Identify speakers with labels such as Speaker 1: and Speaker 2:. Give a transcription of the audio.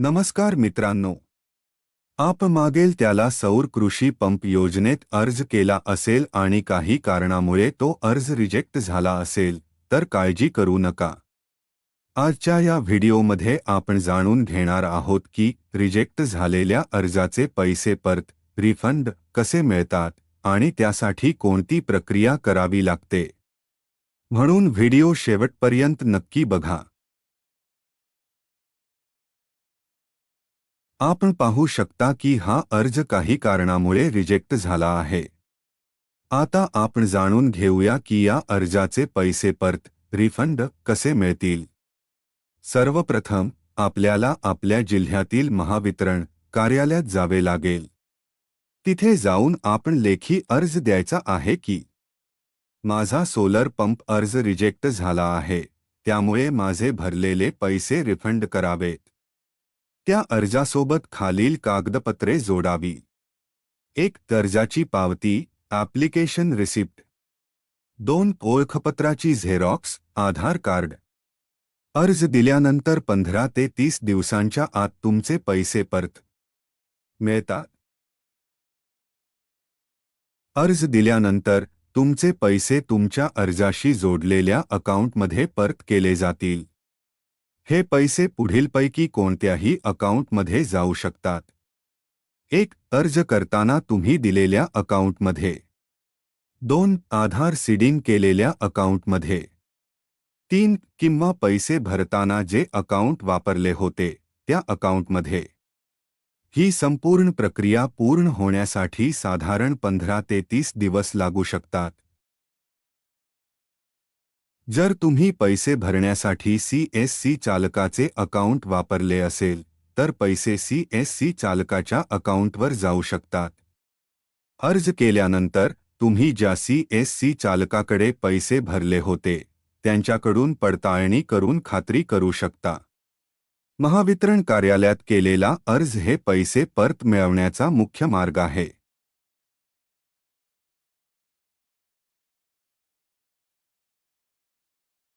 Speaker 1: नमस्कार मित्रांनो. आपण मागेल त्याला सौर कृषी पंप योजनेत अर्ज केला असेल आणि काही कारणामुळे तो अर्ज रिजेक्ट झाला असेल तर काळजी करू नका. आजच्या या व्हिडिओमध्ये आपण जाणून घेणार आहोत की रिजेक्ट झालेल्या अर्जाचे पैसे परत रिफंड कसे मिळतात आणि त्यासाठी कोणती प्रक्रिया करावी लागते. म्हणून व्हिडिओ शेवटपर्यंत नक्की बघा. आपण पाहू शकता की हा अर्ज काही कारणामुळे रिजेक्ट झाला आहे. आता आपण जाणून घेऊया की या अर्जाचे पैसे परत रिफंड कसे मिळतील. सर्वप्रथम आपल्याला आपल्या जिल्ह्यातील महावितरण कार्यालयात जावे लागेल. तिथे जाऊन आपण लेखी अर्ज द्यायचा आहे की माझा सोलर पंप अर्ज रिजेक्ट झाला आहे, त्यामुळे माझे भरलेले पैसे रिफंड करावेत. त्या अर्जासोबत खालील कागदपत्रे जोडावी. 1. कर्जाची पावती, ॲप्लिकेशन रिसिप्ट. 2. ओळखपत्राची झेरॉक्स, आधार कार्ड. अर्ज दिल्यानंतर 15 ते 30 दिवसांच्या आत तुमचे पैसे परत मिळतात. अर्ज दिल्यानंतर तुमचे पैसे तुमच्या अर्जाशी जोडलेल्या अकाउंटमध्ये परत केले जातील. हे पैसे पुढीलपैकी कोणत्याही अकाउंटमध्ये जाऊ शकतात. 1. अर्ज करताना तुम्ही दिलेल्या अकाउंटमध्ये. 2. आधार सीडिंग केलेल्या अकाउंटमध्ये. 3. किंवा पैसे भरताना जे अकाउंट वापरले होते त्या अकाउंटमध्ये. ही संपूर्ण प्रक्रिया पूर्ण होण्यासाठी साधारण 15 ते 30 दिवस लागू शकतात. जर तुम्ही पैसे भरण्यासाठी CSC चालकाचे अकाउंट वापरले असेल तर पैसे CSC चालकाच्या अकाउंटवर जाऊ शकतात. अर्ज केल्यानंतर तुम्ही ज्या CSC चालकाकडे पैसे भरले होते त्यांच्याकडून पडताळणी करून खात्री करू शकता. महावितरण कार्यालयात केलेला अर्ज हे पैसे परत मिळवण्याचा मुख्य मार्ग आहे.